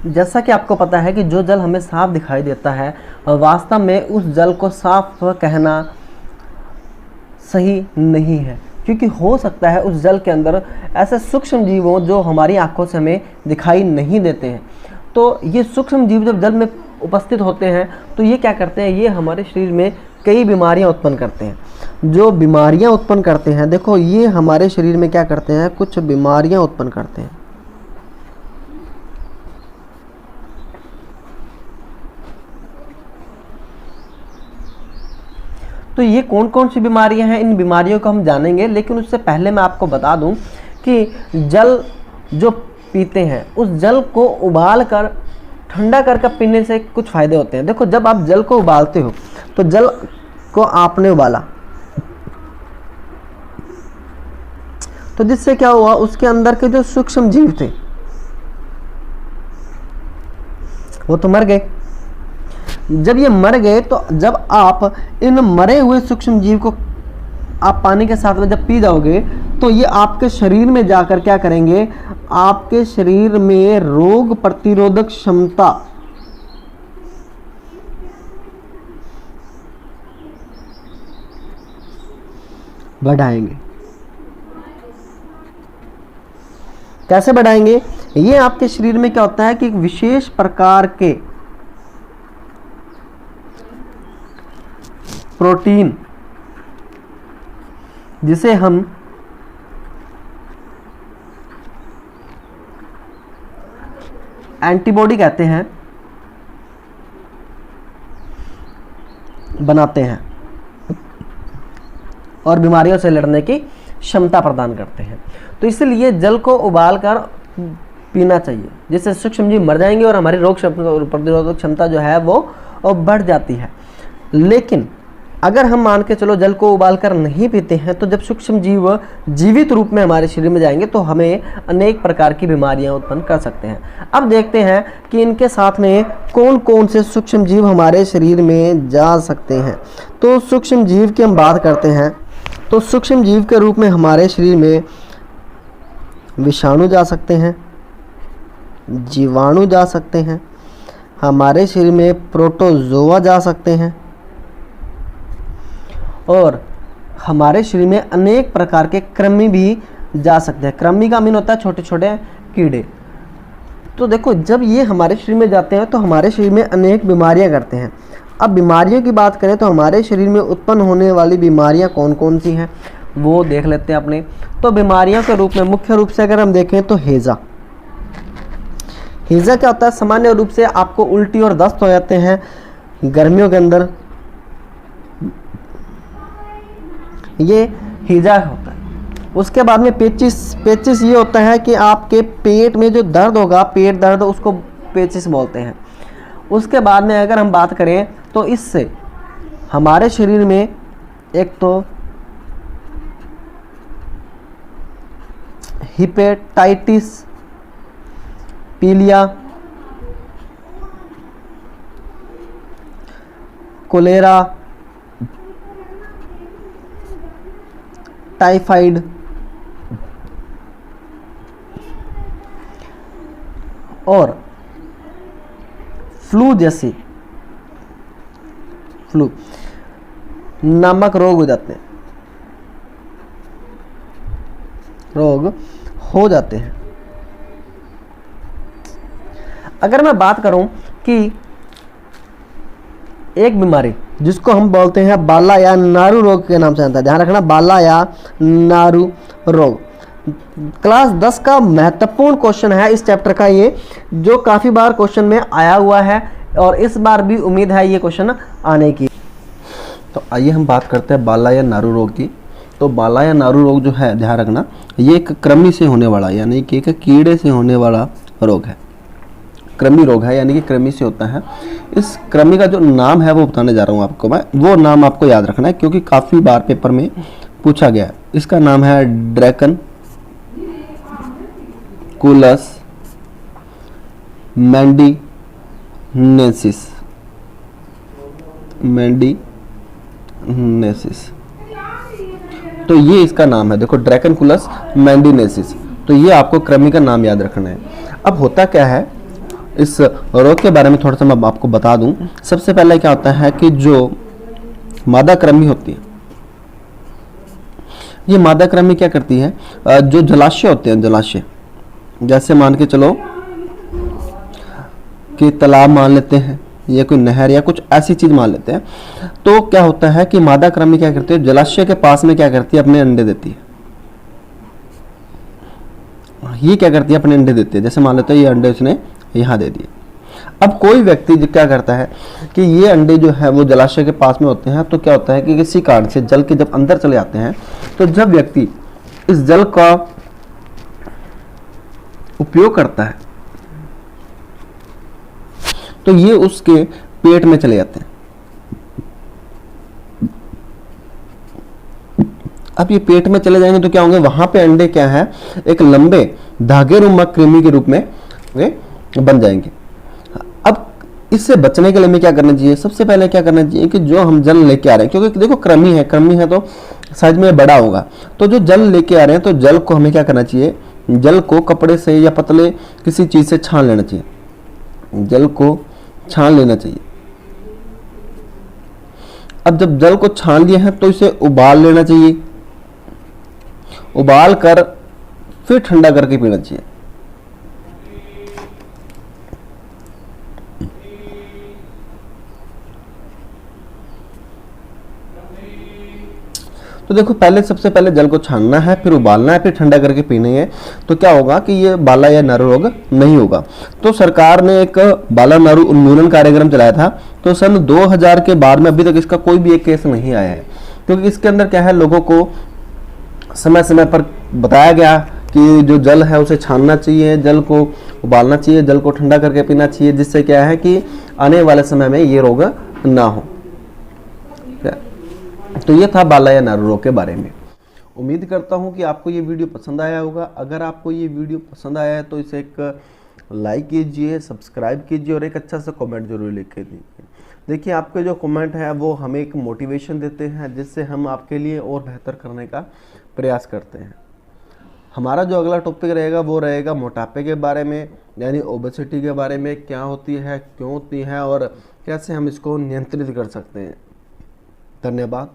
जैसा कि आपको पता है कि जो जल हमें साफ दिखाई देता है, वास्तव में उस जल को साफ कहना सही नहीं है, क्योंकि हो सकता है उस जल के अंदर ऐसे सूक्ष्म जीव हों जो हमारी आंखों से हमें दिखाई नहीं देते हैं। तो ये सूक्ष्म जीव जब जल में उपस्थित होते हैं तो ये क्या करते हैं, ये हमारे शरीर में कई बीमारियां उत्पन्न करते हैं। जो बीमारियां उत्पन्न करते हैं, देखो ये हमारे शरीर में क्या करते हैं, कुछ बीमारियां उत्पन्न करते हैं। तो ये कौन कौन सी बीमारियां हैं, इन बीमारियों को हम जानेंगे, लेकिन उससे पहले मैं आपको बता दूं कि जल जो पीते हैं उस जल को उबाल कर ठंडा करके पीने से कुछ फ़ायदे होते हैं। देखो जब आप जल को उबालते हो तो जल को आपने उबाला तो जिससे क्या हुआ, उसके अंदर के जो सूक्ष्म जीव थे वो तो मर गए। जब ये मर गए तो जब आप इन मरे हुए सूक्ष्म जीव को आप पानी के साथ में जब पी जाओगे तो ये आपके शरीर में जाकर क्या करेंगे, आपके शरीर में रोग प्रतिरोधक क्षमता बढ़ाएंगे। कैसे बढ़ाएंगे, ये आपके शरीर में क्या होता है कि एक विशेष प्रकार के प्रोटीन, जिसे हम एंटीबॉडी कहते हैं, बनाते हैं और बीमारियों से लड़ने की क्षमता प्रदान करते हैं। तो इसलिए जल को उबालकर पीना चाहिए, जिससे सूक्ष्म जीव मर जाएंगे और हमारी रोग प्रतिरोधक क्षमता जो है वो बढ़ जाती है। लेकिन अगर हम मान के चलो जल को उबालकर नहीं पीते हैं तो जब सूक्ष्म जीव जीवित रूप में हमारे शरीर में जाएंगे तो हमें अनेक प्रकार की बीमारियां उत्पन्न कर सकते हैं। अब देखते हैं कि इनके साथ में कौन कौन से सूक्ष्म जीव हमारे शरीर में जा सकते हैं। तो सूक्ष्म जीव की हम बात करते हैं तो सूक्ष्म जीव के रूप में हमारे शरीर में विषाणु जा सकते हैं, जीवाणु जा सकते हैं, हमारे शरीर में प्रोटोजोआ जा सकते हैं और हमारे शरीर में अनेक प्रकार के कृमि भी जा सकते हैं। कृमि का मीन होता है छोटे छोटे कीड़े। तो देखो जब ये हमारे शरीर में जाते हैं तो हमारे शरीर में अनेक बीमारियां करते हैं। अब बीमारियों की बात करें तो हमारे शरीर में उत्पन्न होने वाली बीमारियां कौन कौन सी हैं वो देख लेते हैं अपने। तो बीमारियों के रूप में मुख्य रूप से अगर हम देखें तो हैज़ा क्या होता है, सामान्य रूप से आपको उल्टी और दस्त हो जाते हैं गर्मियों के अंदर, ये हैज़ा होता है। उसके बाद में पेचिस ये होता है कि आपके पेट में जो दर्द होगा, पेट दर्द, उसको पेचिस बोलते हैं। उसके बाद में अगर हम बात करें तो इससे हमारे शरीर में एक तो हिपेटाइटिस, पीलिया, कोलेरा, टाइफाइड और फ्लू जैसी नामक रोग हो जाते हैं। अगर मैं बात करूं कि एक बीमारी जिसको हम बोलते हैं बाला या नारू रोग के नाम से जानता है, ध्यान रखना, बाला या नारू रोग, क्लास 10 का महत्वपूर्ण क्वेश्चन है इस चैप्टर का, ये जो काफ़ी बार क्वेश्चन में आया हुआ है और इस बार भी उम्मीद है ये क्वेश्चन आने की। तो आइए हम बात करते हैं बाला या नारू रोग की। तो बाला या नारू रोग जो है, ध्यान रखना, ये एक कृमि से होने वाला यानी कि एक कीड़े से होने वाला रोग है, कृमि रोग है, यानी कि कृमि से होता है। इस कृमि का जो नाम है वो बताने जा रहा हूँ आपको मैं, वो नाम आपको याद रखना है क्योंकि काफ़ी बार पेपर में पूछा गया है। इसका नाम है ड्रैकन कुलस मैंडीनेसिस। तो ये इसका नाम है, देखो, ड्रैकनकुलस मैंडीनेसिस। तो ये आपको कृमि का नाम याद रखना है। अब होता क्या है, इस रोग के बारे में थोड़ा सा मैं आपको बता दूं। सबसे पहले क्या होता है कि जो मादा कृमि होती है, ये मादा कृमि क्या करती है, जो जलाशय होते हैं, जलाशय जैसे मान के चलो कि तालाब मान लेते हैं या कोई नहर या कुछ ऐसी चीज मान लेते हैं, तो क्या होता है कि मादा कृमि क्या करती है, जलाशय के पास में क्या करती है, अपने अंडे देती है। ये क्या करती है, अपने अंडे देती है। जैसे मान लेते हैं ये अंडे उसने यहाँ दे दिए। अब कोई व्यक्ति जो क्या करता है कि ये अंडे जो है वो जलाशय के पास में होते हैं, तो क्या होता है कि किसी कारण से जल के जब अंदर चले जाते हैं, तो जब व्यक्ति इस जल का उपयोग करता है तो ये उसके पेट में चले जाते हैं। अब ये पेट में चले जाएंगे तो क्या होंगे, वहां पे अंडे क्या है, एक लंबे धागेनुमा कृमि के रूप में वे बन जाएंगे। अब इससे बचने के लिए हमें क्या करना चाहिए, सबसे पहले क्या करना चाहिए कि जो हम जल लेके आ रहे हैं, क्योंकि देखो कृमि है तो साइज में बड़ा होगा, तो जो जल लेके आ रहे हैं तो जल को हमें क्या करना चाहिए, जल को कपड़े से या पतले किसी चीज से छान लेना चाहिए। जल को छान लेना चाहिए। अब जब जल को छान लिया है तो इसे उबाल लेना चाहिए। उबाल कर फिर ठंडा करके पीना चाहिए। तो देखो पहले सबसे पहले जल को छानना है, फिर उबालना है, फिर ठंडा करके पीनी है। तो क्या होगा कि ये बाला या नारू रोग नहीं होगा। तो सरकार ने एक बाला नारू उन्मूलन कार्यक्रम चलाया था, तो सन 2000 के बाद में अभी तक इसका कोई भी एक केस नहीं आया है, क्योंकि इसके अंदर क्या है, लोगों को समय समय पर बताया गया कि जो जल है उसे छानना चाहिए, जल को उबालना चाहिए, जल को ठंडा करके पीना चाहिए, जिससे क्या है कि आने वाले समय में ये रोग ना हो। तो ये था बाला या नारू रोग के बारे में। उम्मीद करता हूँ कि आपको ये वीडियो पसंद आया होगा। अगर आपको ये वीडियो पसंद आया है तो इसे एक लाइक कीजिए, सब्सक्राइब कीजिए और एक अच्छा सा कमेंट जरूर लिख के दीजिए। देखिए आपके जो कमेंट है वो हमें एक मोटिवेशन देते हैं, जिससे हम आपके लिए और बेहतर करने का प्रयास करते हैं। हमारा जो अगला टॉपिक रहेगा वो रहेगा मोटापे के बारे में, यानी ओबेसिटी के बारे में, क्या होती है, क्यों होती है और कैसे हम इसको नियंत्रित कर सकते हैं। धन्यवाद।